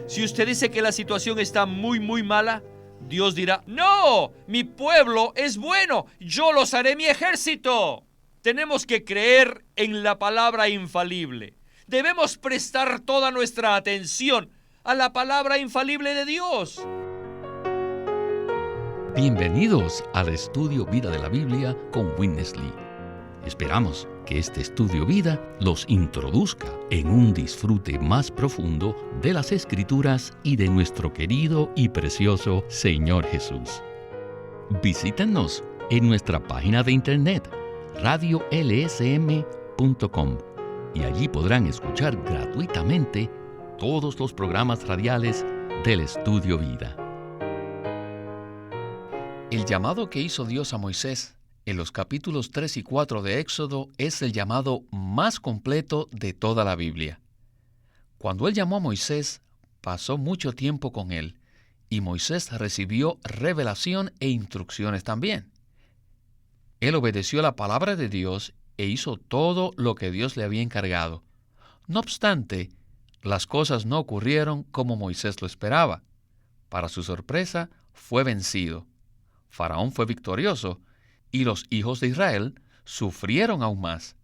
Si usted dice que la situación está muy mala, Dios dirá, no, mi pueblo es bueno, yo los haré mi ejército. Tenemos que creer en la palabra infalible. Debemos prestar toda nuestra atención a la palabra infalible de Dios. Bienvenidos al Estudio Vida de la Biblia con Witness Lee. Esperamos que este Estudio Vida los introduzca en un disfrute más profundo de las Escrituras y de nuestro querido y precioso Señor Jesús. Visítenos en nuestra página de internet radiolsm.com y allí podrán escuchar gratuitamente todos los programas radiales del Estudio Vida. El llamado que hizo Dios a Moisés en los capítulos 3 y 4 de Éxodo es el llamado más completo de toda la Biblia. Cuando Él llamó a Moisés, pasó mucho tiempo con él, y Moisés recibió revelación e instrucciones también. Él obedeció la palabra de Dios e hizo todo lo que Dios le había encargado. No obstante, las cosas no ocurrieron como Moisés lo esperaba. Para su sorpresa, fue vencido. Faraón fue victorioso, y los hijos de Israel sufrieron aún más.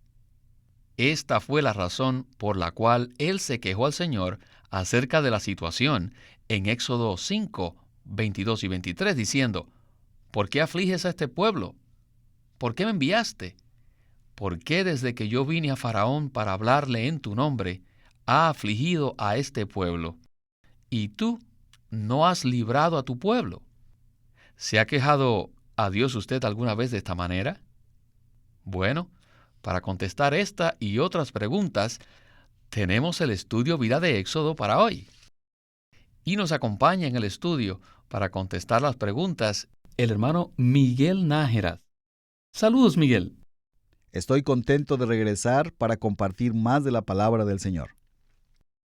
Esta fue la razón por la cual él se quejó al Señor acerca de la situación en Éxodo 5, 22 y 23, diciendo, ¿por qué afliges a este pueblo? ¿Por qué me enviaste? ¿Por qué desde que yo vine a Faraón para hablarle en tu nombre, ha afligido a este pueblo? Y tú no has librado a tu pueblo. ¿Se ha quejado a Dios usted alguna vez de esta manera? Bueno, para contestar esta y otras preguntas, tenemos el Estudio Vida de Éxodo para hoy. Y nos acompaña en el estudio para contestar las preguntas el hermano Miguel Nájera. Saludos, Miguel. Estoy contento de regresar para compartir más de la palabra del Señor.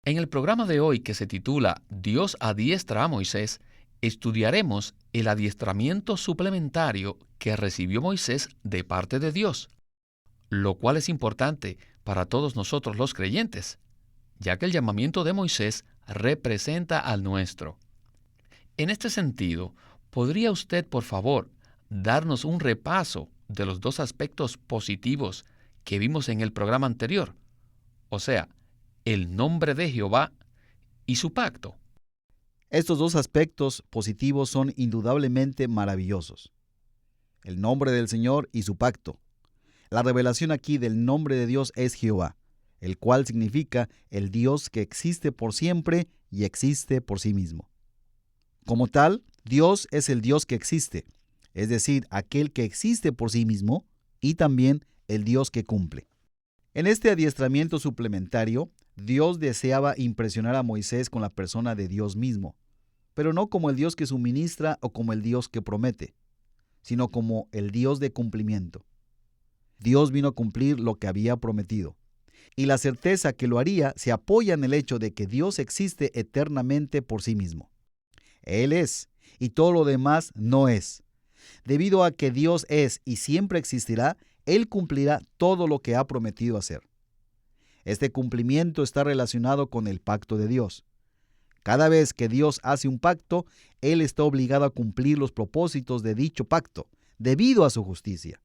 En el programa de hoy, que se titula Dios adiestra a Moisés, estudiaremos el adiestramiento suplementario que recibió Moisés de parte de Dios, lo cual es importante para todos nosotros los creyentes, ya que el llamamiento de Moisés representa al nuestro. En este sentido, ¿podría usted, por favor, darnos un repaso de los dos aspectos positivos que vimos en el programa anterior? O sea, el nombre de Jehová y su pacto. Estos dos aspectos positivos son indudablemente maravillosos. El nombre del Señor y su pacto. La revelación aquí del nombre de Dios es Jehová, el cual significa el Dios que existe por siempre y existe por sí mismo. Como tal, Dios es el Dios que existe, es decir, aquel que existe por sí mismo y también el Dios que cumple. En este adiestramiento suplementario, Dios deseaba impresionar a Moisés con la persona de Dios mismo, pero no como el Dios que suministra o como el Dios que promete, sino como el Dios de cumplimiento. Dios vino a cumplir lo que había prometido, y la certeza que lo haría se apoya en el hecho de que Dios existe eternamente por sí mismo. Él es, y todo lo demás no es. Debido a que Dios es y siempre existirá, Él cumplirá todo lo que ha prometido hacer. Este cumplimiento está relacionado con el pacto de Dios. Cada vez que Dios hace un pacto, Él está obligado a cumplir los propósitos de dicho pacto, debido a su justicia.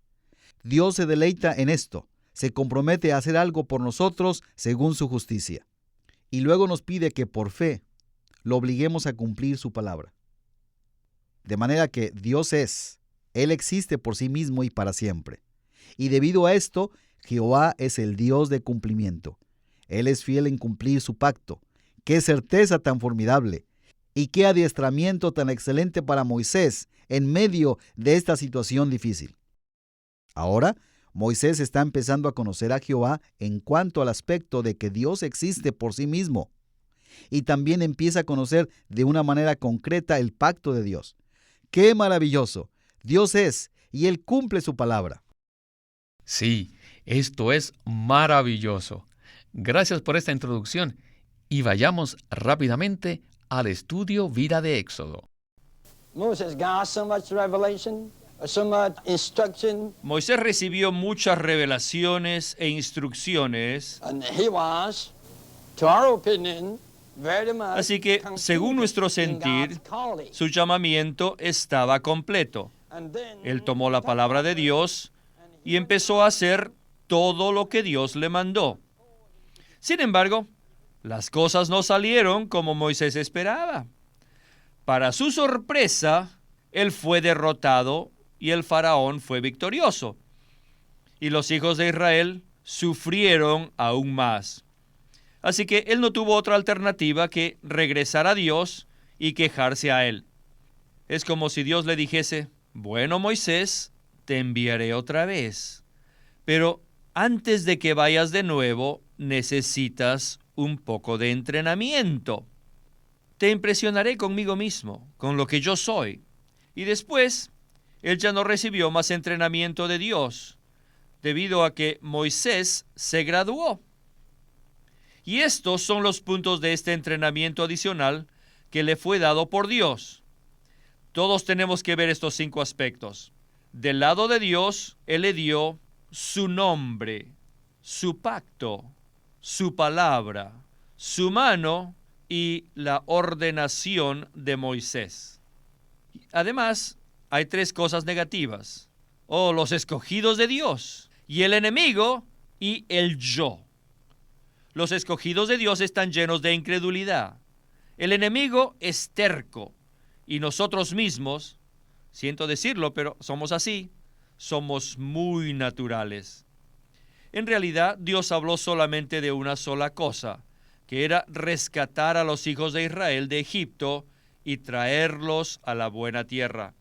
Dios se deleita en esto, se compromete a hacer algo por nosotros según su justicia, y luego nos pide que por fe lo obliguemos a cumplir su palabra. De manera que Dios es, Él existe por sí mismo y para siempre. Y debido a esto, Jehová es el Dios de cumplimiento. Él es fiel en cumplir su pacto. ¡Qué certeza tan formidable! Y qué adiestramiento tan excelente para Moisés en medio de esta situación difícil. Ahora, Moisés está empezando a conocer a Jehová en cuanto al aspecto de que Dios existe por sí mismo. Y también empieza a conocer de una manera concreta el pacto de Dios. ¡Qué maravilloso! Dios es, y Él cumple su palabra. Sí, esto es maravilloso. Gracias por esta introducción y vayamos rápidamente al estudio Vida de Éxodo. Moisés recibió muchas revelaciones e instrucciones, And he was, to our opinion, Así que, según nuestro sentir, su llamamiento estaba completo. Él tomó la palabra de Dios y empezó a hacer todo lo que Dios le mandó. Sin embargo, las cosas no salieron como Moisés esperaba. Para su sorpresa, él fue derrotado y el faraón fue victorioso. Y los hijos de Israel sufrieron aún más. Así que él no tuvo otra alternativa que regresar a Dios y quejarse a él. Es como si Dios le dijese: bueno, Moisés, te enviaré otra vez. Pero antes de que vayas de nuevo, necesitas un poco de entrenamiento. Te impresionaré conmigo mismo, con lo que yo soy. Y después, él ya no recibió más entrenamiento de Dios, debido a que Moisés se graduó. Y estos son los puntos de este entrenamiento adicional que le fue dado por Dios. Todos tenemos que ver estos 5 aspectos. Del lado de Dios, Él le dio su nombre, su pacto, su palabra, su mano y la ordenación de Moisés. Además, hay 3 cosas negativas. Los escogidos de Dios, y el enemigo, y el yo. Los escogidos de Dios están llenos de incredulidad. El enemigo es terco. Y nosotros mismos, siento decirlo, pero somos así, somos muy naturales. En realidad, Dios habló solamente de una sola cosa, que era rescatar a los hijos de Israel de Egipto y traerlos a la buena tierra.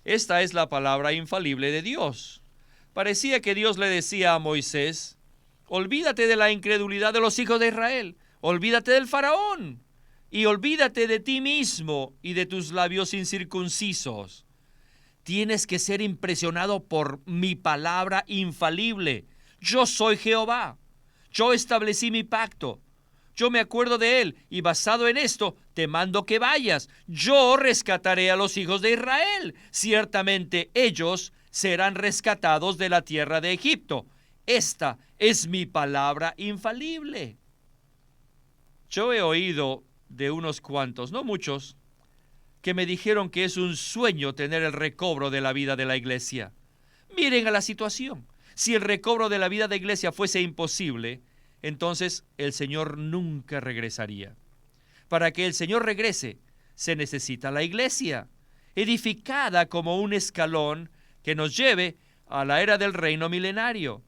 Esta es la palabra infalible de Dios. Parecía que Dios le decía a Moisés: olvídate de la incredulidad de los hijos de Israel, olvídate del faraón, y olvídate de ti mismo y de tus labios incircuncisos. Tienes que ser impresionado por mi palabra infalible. Yo soy Jehová. Yo establecí mi pacto. Yo me acuerdo de él y basado en esto te mando que vayas. Yo rescataré a los hijos de Israel. Ciertamente ellos serán rescatados de la tierra de Egipto. Esta es mi palabra infalible. Yo he oído de unos cuantos, no muchos, que me dijeron que es un sueño tener el recobro de la vida de la iglesia. Miren a la situación. Si el recobro de la vida de iglesia fuese imposible, entonces el Señor nunca regresaría. Para que el Señor regrese, se necesita la iglesia, edificada como un escalón que nos lleve a la era del reino milenario.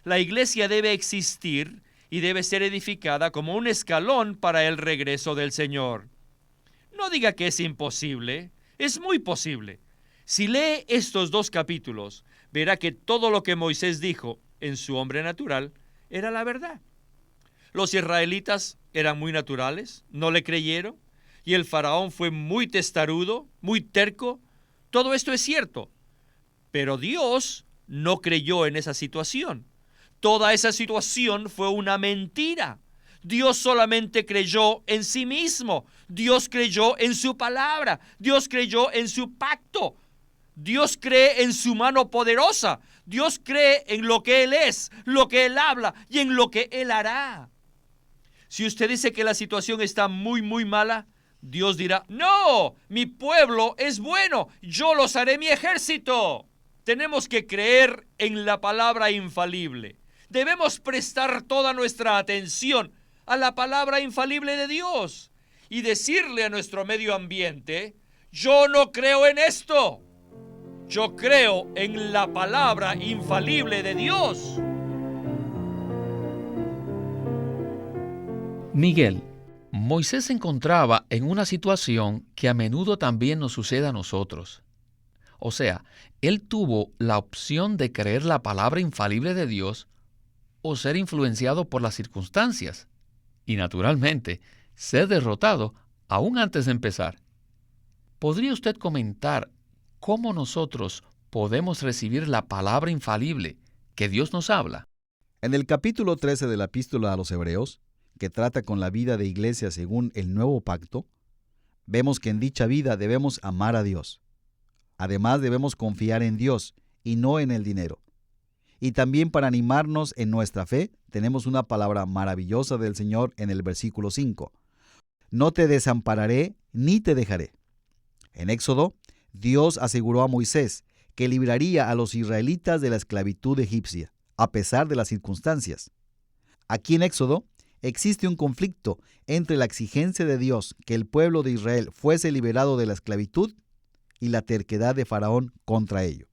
La iglesia debe existir y debe ser edificada como un escalón para el regreso del Señor. No diga que es imposible, es muy posible. Si lee estos 2 capítulos, verá que todo lo que Moisés dijo en su hombre natural era la verdad. Los israelitas eran muy naturales, no le creyeron, y el faraón fue muy testarudo, muy terco. Todo esto es cierto, pero Dios no creyó en esa situación. Toda esa situación fue una mentira. Dios solamente creyó en sí mismo. Dios creyó en su palabra. Dios creyó en su pacto. Dios cree en su mano poderosa. Dios cree en lo que Él es, lo que Él habla y en lo que Él hará. Si usted dice que la situación está muy, muy mala, Dios dirá: no, mi pueblo es bueno. Yo los haré mi ejército. Tenemos que creer en la palabra infalible. Debemos prestar toda nuestra atención a la palabra infalible de Dios y decirle a nuestro medio ambiente: yo no creo en esto. Yo creo en la palabra infalible de Dios. Miguel, Moisés se encontraba en una situación que a menudo también nos sucede a nosotros. O sea, él tuvo la opción de creer la palabra infalible de Dios o ser influenciado por las circunstancias y, naturalmente, ser derrotado aún antes de empezar. ¿Podría usted comentar cómo nosotros podemos recibir la palabra infalible que Dios nos habla? En el capítulo 13 de la Epístola a los Hebreos, que trata con la vida de iglesia según el nuevo pacto, vemos que en dicha vida debemos amar a Dios. Además, debemos confiar en Dios y no en el dinero. Y también, para animarnos en nuestra fe, tenemos una palabra maravillosa del Señor en el versículo 5. no te desampararé ni te dejaré. En Éxodo, Dios aseguró a Moisés que libraría a los israelitas de la esclavitud egipcia, a pesar de las circunstancias. Aquí en Éxodo existe un conflicto entre la exigencia de Dios que el pueblo de Israel fuese liberado de la esclavitud y la terquedad de Faraón contra ello.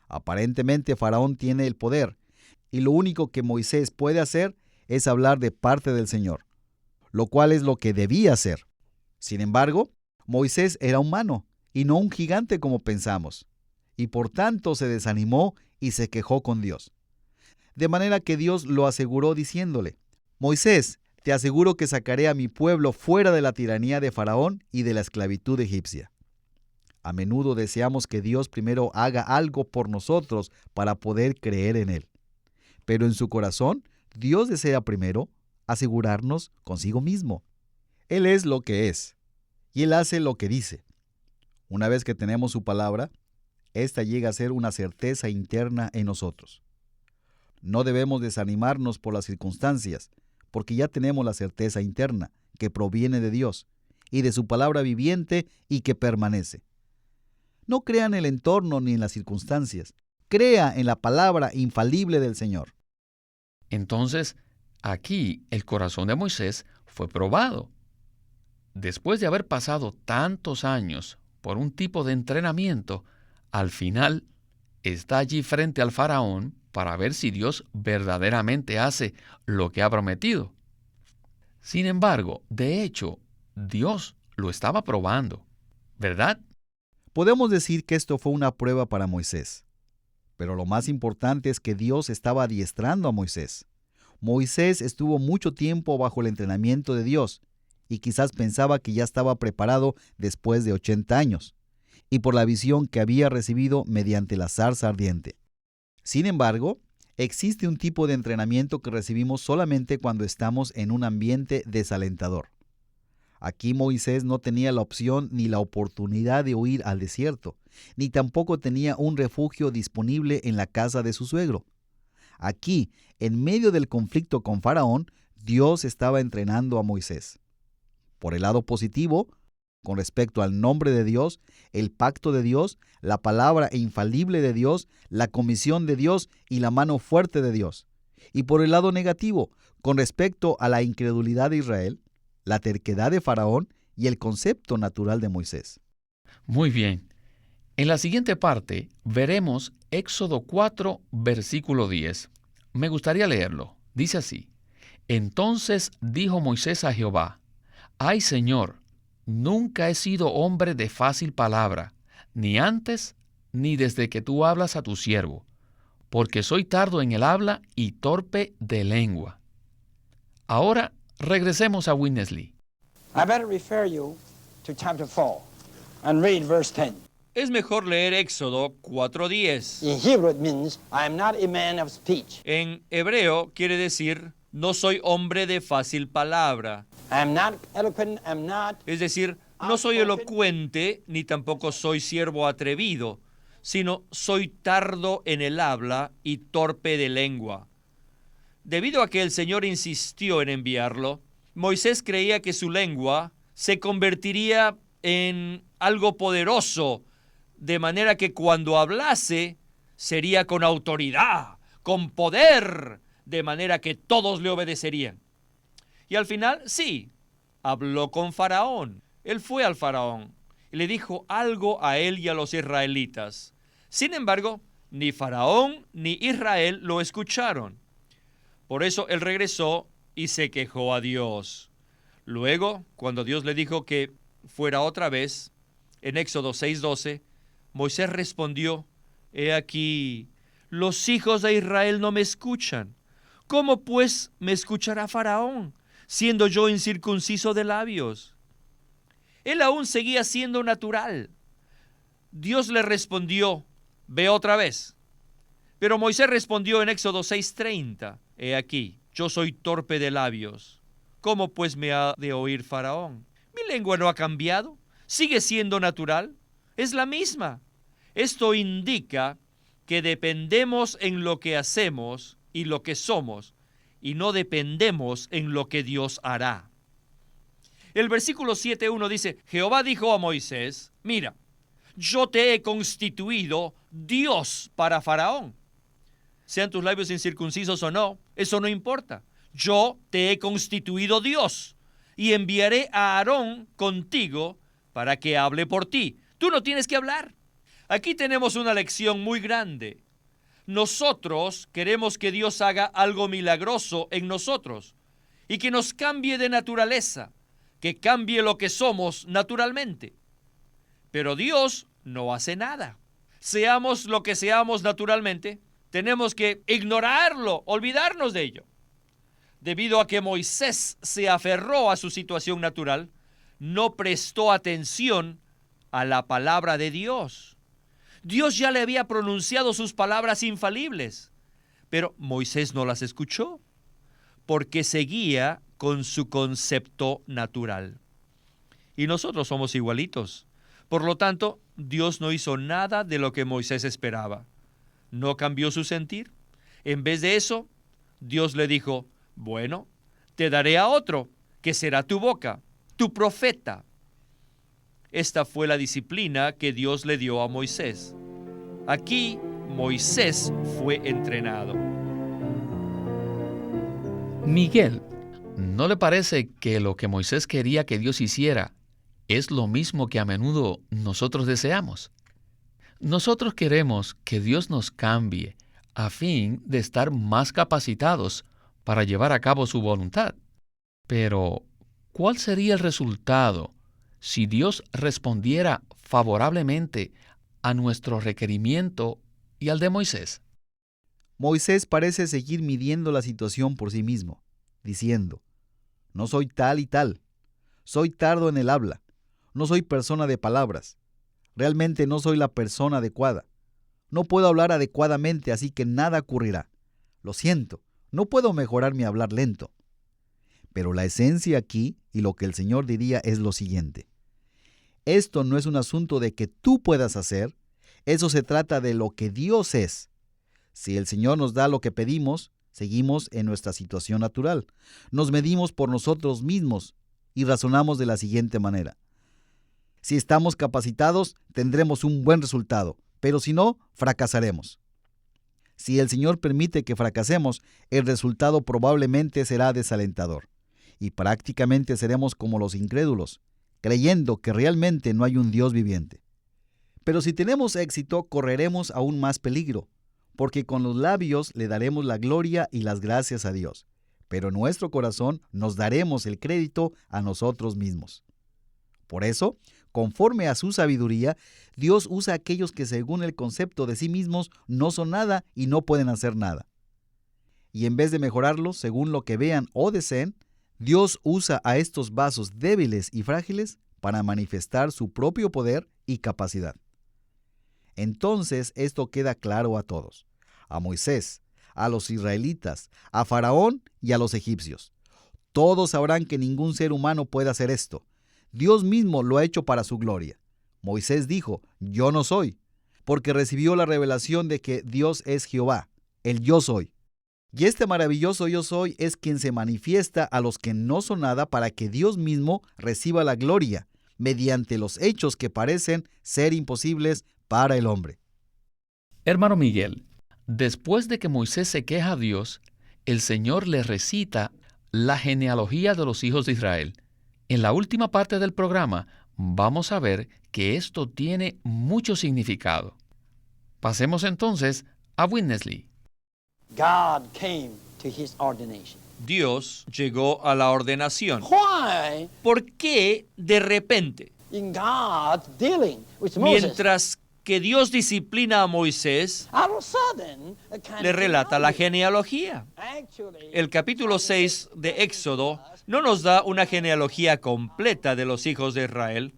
Aparentemente Faraón tiene el poder y lo único que Moisés puede hacer es hablar de parte del Señor, lo cual es lo que debía hacer. Sin embargo, Moisés era humano y no un gigante como pensamos, y por tanto se desanimó y se quejó con Dios. De manera que Dios lo aseguró diciéndole: Moisés, te aseguro que sacaré a mi pueblo fuera de la tiranía de Faraón y de la esclavitud egipcia. A menudo deseamos que Dios primero haga algo por nosotros para poder creer en Él. Pero en su corazón, Dios desea primero asegurarnos consigo mismo. Él es lo que es, y Él hace lo que dice. Una vez que tenemos su palabra, esta llega a ser una certeza interna en nosotros. No debemos desanimarnos por las circunstancias, porque ya tenemos la certeza interna que proviene de Dios y de su palabra viviente y que permanece. No crea en el entorno ni en las circunstancias. Crea en la palabra infalible del Señor. Entonces, aquí el corazón de Moisés fue probado. Después de haber pasado tantos años por un tipo de entrenamiento, al final está allí frente al faraón para ver si Dios verdaderamente hace lo que ha prometido. Sin embargo, de hecho, Dios lo estaba probando, ¿verdad? Podemos decir que esto fue una prueba para Moisés. Pero lo más importante es que Dios estaba adiestrando a Moisés. Moisés estuvo mucho tiempo bajo el entrenamiento de Dios y quizás pensaba que ya estaba preparado después de 80 años y por la visión que había recibido mediante la zarza ardiente. Sin embargo, existe un tipo de entrenamiento que recibimos solamente cuando estamos en un ambiente desalentador. Aquí Moisés no tenía la opción ni la oportunidad de huir al desierto, ni tampoco tenía un refugio disponible en la casa de su suegro. Aquí, en medio del conflicto con Faraón, Dios estaba entrenando a Moisés. Por el lado positivo, con respecto al nombre de Dios, el pacto de Dios, la palabra infalible de Dios, la comisión de Dios y la mano fuerte de Dios. Y por el lado negativo, con respecto a la incredulidad de Israel, la terquedad de Faraón y el concepto natural de Moisés. Muy bien. En la siguiente parte veremos Éxodo 4, versículo 10. Me gustaría leerlo. Dice así: Entonces dijo Moisés a Jehová: Ay, Señor, nunca he sido hombre de fácil palabra, ni antes ni desde que tú hablas a tu siervo, porque soy tardo en el habla y torpe de lengua. Ahora regresemos a Witness Lee. I better refer you to chapter 4 and read verse 10. Es mejor leer Éxodo 4:10. In Hebrew it means, I am not a man of speech. En hebreo quiere decir, no soy hombre de fácil palabra. I am not eloquent, I am not... Es decir, no soy elocuente, ni tampoco soy siervo atrevido, sino soy tardo en el habla y torpe de lengua. Debido a que el Señor insistió en enviarlo, Moisés creía que su lengua se convertiría en algo poderoso, de manera que cuando hablase sería con autoridad, con poder, de manera que todos le obedecerían. Y al final, sí, habló con Faraón. Él fue al Faraón y le dijo algo a él y a los israelitas. Sin embargo, ni Faraón ni Israel lo escucharon. Por eso él regresó y se quejó a Dios. Luego, cuando Dios le dijo que fuera otra vez, en Éxodo 6:12, Moisés respondió: He aquí, los hijos de Israel no me escuchan. ¿Cómo pues me escuchará Faraón, siendo yo incircunciso de labios? Él aún seguía siendo natural. Dios le respondió: Ve otra vez. Pero Moisés respondió en Éxodo 6:30, He aquí, yo soy torpe de labios. ¿Cómo pues me ha de oír Faraón? Mi lengua no ha cambiado, sigue siendo natural, es la misma. Esto indica que dependemos en lo que hacemos y lo que somos, y no dependemos en lo que Dios hará. El versículo 7:1 dice, Jehová dijo a Moisés, mira, yo te he constituido Dios para Faraón. Sean tus labios incircuncisos o no, eso no importa. Yo te he constituido Dios y enviaré a Aarón contigo para que hable por ti. Tú no tienes que hablar. Aquí tenemos una lección muy grande. Nosotros queremos que Dios haga algo milagroso en nosotros y que nos cambie de naturaleza, que cambie lo que somos naturalmente. Pero Dios no hace nada. Seamos lo que seamos naturalmente, tenemos que ignorarlo, olvidarnos de ello. Debido a que Moisés se aferró a su situación natural, no prestó atención a la palabra de Dios. Dios ya le había pronunciado sus palabras infalibles, pero Moisés no las escuchó porque seguía con su concepto natural. Y nosotros somos igualitos. Por lo tanto, Dios no hizo nada de lo que Moisés esperaba. No cambió su sentir. En vez de eso, Dios le dijo, bueno, te daré a otro, que será tu boca, tu profeta. Esta fue la disciplina que Dios le dio a Moisés. Aquí, Moisés fue entrenado. Miguel, ¿no le parece que lo que Moisés quería que Dios hiciera es lo mismo que a menudo nosotros deseamos? Nosotros queremos que Dios nos cambie a fin de estar más capacitados para llevar a cabo su voluntad. Pero, ¿cuál sería el resultado si Dios respondiera favorablemente a nuestro requerimiento y al de Moisés? Moisés parece seguir midiendo la situación por sí mismo, diciendo, no soy tal y tal, soy tardo en el habla, no soy persona de palabras, realmente no soy la persona adecuada, no puedo hablar adecuadamente, así que nada ocurrirá. Lo siento, no puedo mejorar mi hablar lento. Pero la esencia aquí y lo que el Señor diría es lo siguiente. Esto no es un asunto de que tú puedas hacer, eso se trata de lo que Dios es. Si el Señor nos da lo que pedimos, seguimos en nuestra situación natural. Nos medimos por nosotros mismos y razonamos de la siguiente manera. Si estamos capacitados, tendremos un buen resultado, pero si no, fracasaremos. Si el Señor permite que fracasemos, el resultado probablemente será desalentador, y prácticamente seremos como los incrédulos, creyendo que realmente no hay un Dios viviente. Pero si tenemos éxito, correremos aún más peligro, porque con los labios le daremos la gloria y las gracias a Dios, pero en nuestro corazón nos daremos el crédito a nosotros mismos. Por eso, conforme a su sabiduría, Dios usa a aquellos que según el concepto de sí mismos no son nada y no pueden hacer nada. Y en vez de mejorarlos según lo que vean o deseen, Dios usa a estos vasos débiles y frágiles para manifestar su propio poder y capacidad. Entonces esto queda claro a todos, a Moisés, a los israelitas, a Faraón y a los egipcios. Todos sabrán que ningún ser humano puede hacer esto. Dios mismo lo ha hecho para su gloria. Moisés dijo, yo no soy, porque recibió la revelación de que Dios es Jehová, el yo soy. Y este maravilloso yo soy es quien se manifiesta a los que no son nada para que Dios mismo reciba la gloria mediante los hechos que parecen ser imposibles para el hombre. Hermano Miguel, después de que Moisés se queja a Dios, el Señor le recita la genealogía de los hijos de Israel. En la última parte del programa vamos a ver que esto tiene mucho significado. Pasemos entonces a Witness Lee. God came to his ordination. Dios llegó a la ordenación. Why, ¿Por qué de repente, in God dealing with Moses, mientras que Dios disciplina a Moisés, all of a sudden, a kind le of relata la genealogy? genealogía? Actually, El capítulo 6 de Éxodo no nos da una genealogía completa de los hijos de Israel,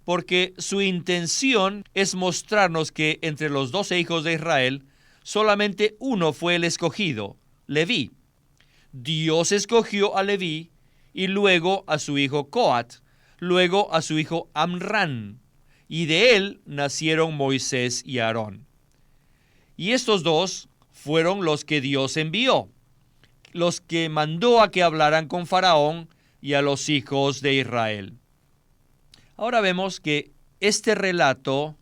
porque su intención es mostrarnos que entre los 12 hijos de Israel, solamente uno fue el escogido, Leví. Dios escogió a Leví y luego a su hijo Coat, luego a su hijo Amrán, y de él nacieron Moisés y Aarón. Y estos dos fueron los que Dios envió, los que mandó a que hablaran con Faraón y a los hijos de Israel. Ahora vemos que este relato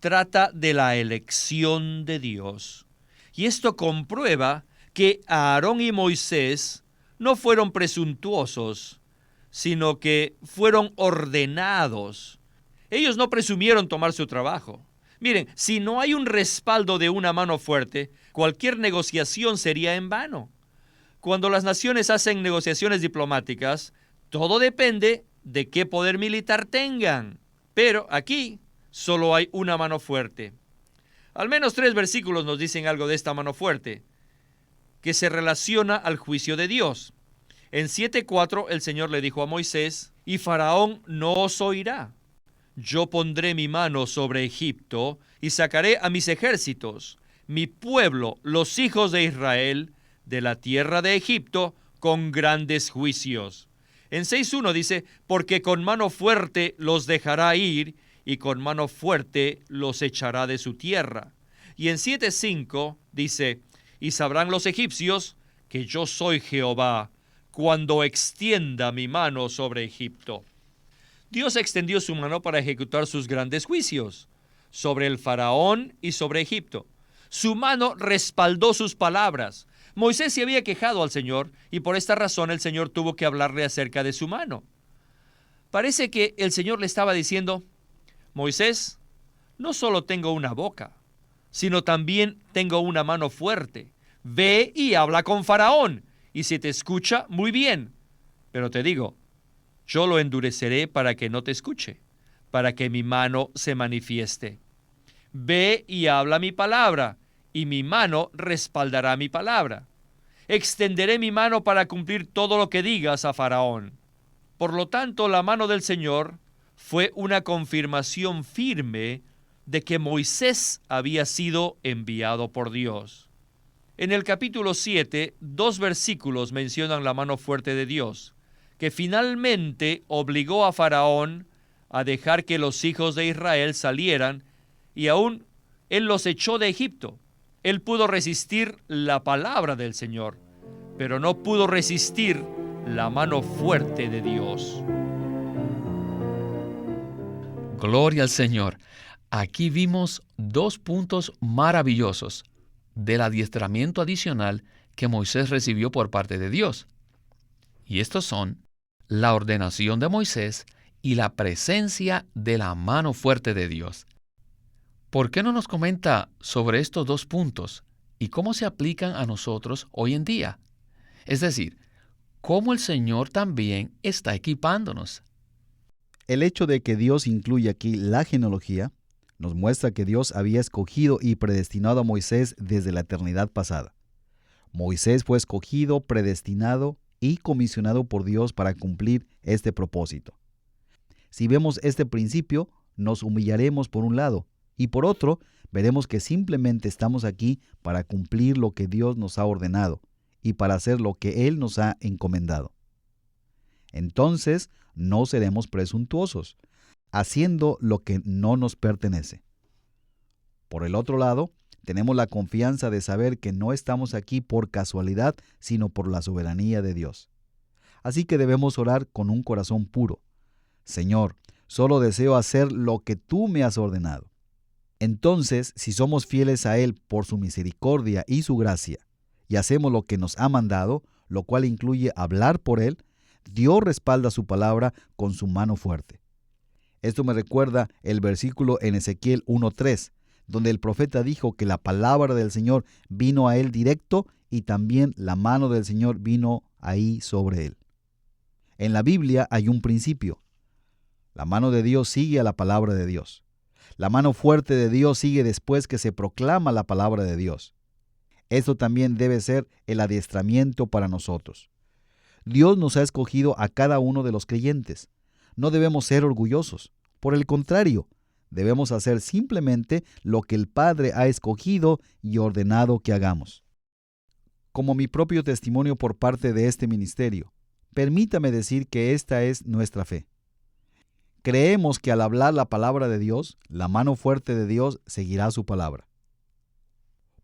trata de la elección de Dios. Y esto comprueba que Aarón y Moisés no fueron presuntuosos, sino que fueron ordenados. Ellos no presumieron tomar su trabajo. Miren, si no hay un respaldo de una mano fuerte, cualquier negociación sería en vano. Cuando las naciones hacen negociaciones diplomáticas, todo depende de qué poder militar tengan. Pero aquí solo hay una mano fuerte. Al menos 3 versículos nos dicen algo de esta mano fuerte, que se relaciona al juicio de Dios. En 7:4 el Señor le dijo a Moisés: «Y Faraón no os oirá. Yo pondré mi mano sobre Egipto y sacaré a mis ejércitos, mi pueblo, los hijos de Israel, de la tierra de Egipto, con grandes juicios». En 6:1 dice: «Porque con mano fuerte los dejará ir, y con mano fuerte los echará de su tierra». Y en 7:5 dice: «Y sabrán los egipcios que yo soy Jehová, cuando extienda mi mano sobre Egipto». Dios extendió su mano para ejecutar sus grandes juicios sobre el faraón y sobre Egipto. Su mano respaldó sus palabras. Moisés se había quejado al Señor y por esta razón el Señor tuvo que hablarle acerca de su mano. Parece que el Señor le estaba diciendo: «Moisés, no solo tengo una boca, sino también tengo una mano fuerte. Ve y habla con Faraón, y si te escucha, muy bien. Pero te digo, yo lo endureceré para que no te escuche, para que mi mano se manifieste. Ve y habla mi palabra, y mi mano respaldará mi palabra. Extenderé mi mano para cumplir todo lo que digas a Faraón». Por lo tanto, la mano del Señor fue una confirmación firme de que Moisés había sido enviado por Dios. En el capítulo 7, 2 versículos mencionan la mano fuerte de Dios, que finalmente obligó a Faraón a dejar que los hijos de Israel salieran, y aún él los echó de Egipto. Él pudo resistir la palabra del Señor, pero no pudo resistir la mano fuerte de Dios. Gloria al Señor. Aquí vimos 2 puntos maravillosos del adiestramiento adicional que Moisés recibió por parte de Dios. Y estos son la ordenación de Moisés y la presencia de la mano fuerte de Dios. ¿Por qué no nos comenta sobre estos 2 puntos y cómo se aplican a nosotros hoy en día? Es decir, cómo el Señor también está equipándonos. El hecho de que Dios incluye aquí la genealogía nos muestra que Dios había escogido y predestinado a Moisés desde la eternidad pasada. Moisés fue escogido, predestinado y comisionado por Dios para cumplir este propósito. Si vemos este principio, nos humillaremos por un lado, y por otro, veremos que simplemente estamos aquí para cumplir lo que Dios nos ha ordenado y para hacer lo que Él nos ha encomendado. Entonces, no seremos presuntuosos, haciendo lo que no nos pertenece. Por el otro lado, tenemos la confianza de saber que no estamos aquí por casualidad, sino por la soberanía de Dios. Así que debemos orar con un corazón puro. Señor, solo deseo hacer lo que tú me has ordenado. Entonces, si somos fieles a Él por su misericordia y su gracia, y hacemos lo que nos ha mandado, lo cual incluye hablar por Él, Dios respalda su palabra con su mano fuerte. Esto me recuerda el versículo en Ezequiel 1:3, donde el profeta dijo que la palabra del Señor vino a él directo y también la mano del Señor vino ahí sobre él. En la Biblia hay un principio. La mano de Dios sigue a la palabra de Dios. La mano fuerte de Dios sigue después que se proclama la palabra de Dios. Esto también debe ser el adiestramiento para nosotros. Dios nos ha escogido a cada uno de los creyentes. No debemos ser orgullosos. Por el contrario, debemos hacer simplemente lo que el Padre ha escogido y ordenado que hagamos. Como mi propio testimonio por parte de este ministerio, permítame decir que esta es nuestra fe. Creemos que al hablar la palabra de Dios, la mano fuerte de Dios seguirá su palabra.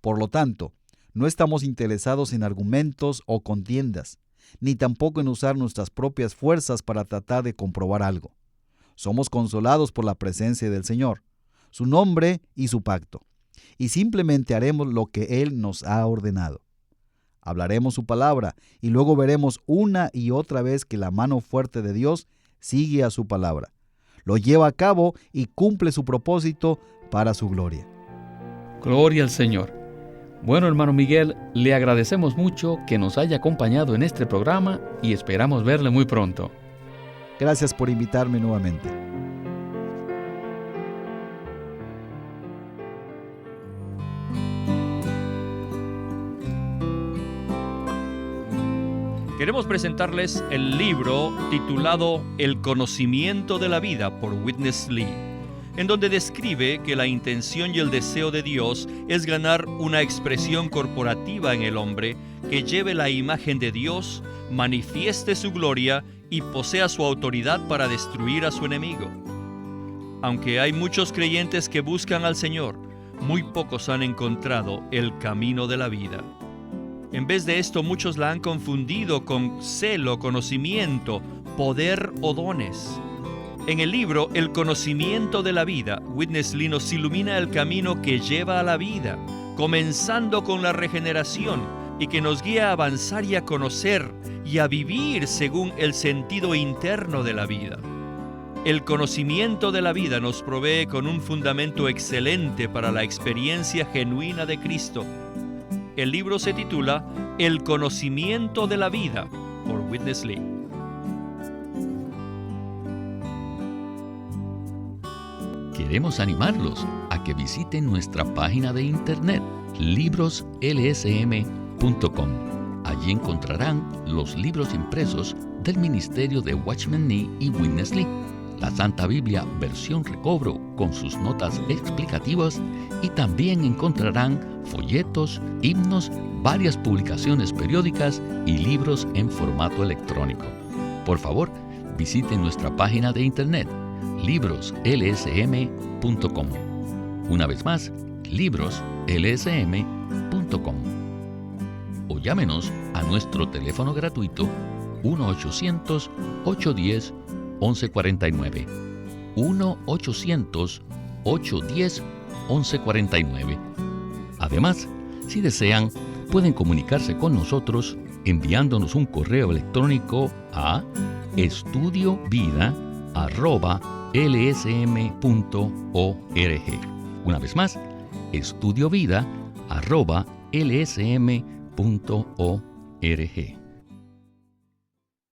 Por lo tanto, no estamos interesados en argumentos o contiendas, ni tampoco en usar nuestras propias fuerzas para tratar de comprobar algo. Somos consolados por la presencia del Señor, su nombre y su pacto, y simplemente haremos lo que Él nos ha ordenado. Hablaremos su palabra y luego veremos una y otra vez que la mano fuerte de Dios sigue a su palabra, lo lleva a cabo y cumple su propósito para su gloria. Gloria al Señor. Bueno, hermano Miguel, le agradecemos mucho que nos haya acompañado en este programa y esperamos verle muy pronto. Gracias por invitarme nuevamente. Queremos presentarles el libro titulado El conocimiento de la vida por Witness Lee, en donde describe que la intención y el deseo de Dios es ganar una expresión corporativa en el hombre que lleve la imagen de Dios, manifieste su gloria y posea su autoridad para destruir a su enemigo. Aunque hay muchos creyentes que buscan al Señor, muy pocos han encontrado el camino de la vida. En vez de esto, muchos la han confundido con celo, conocimiento, poder o dones. En el libro El conocimiento de la vida, Witness Lee nos ilumina el camino que lleva a la vida, comenzando con la regeneración y que nos guía a avanzar y a conocer y a vivir según el sentido interno de la vida. El conocimiento de la vida nos provee con un fundamento excelente para la experiencia genuina de Cristo. El libro se titula El conocimiento de la vida por Witness Lee. Queremos animarlos a que visiten nuestra página de internet libroslsm.com. Allí encontrarán los libros impresos del ministerio de Watchman Nee y Witness Lee, la Santa Biblia versión recobro con sus notas explicativas, y también encontrarán folletos, himnos, varias publicaciones periódicas y libros en formato electrónico. Por favor, visiten nuestra página de internet libroslsm.com. Una vez más, libroslsm.com. O llámenos a nuestro teléfono gratuito 1-800-810-1149. 1-800-810-1149. Además, si desean, pueden comunicarse con nosotros enviándonos un correo electrónico a estudiovida@lsm.org. Una vez más, estudiovida@lsm.org.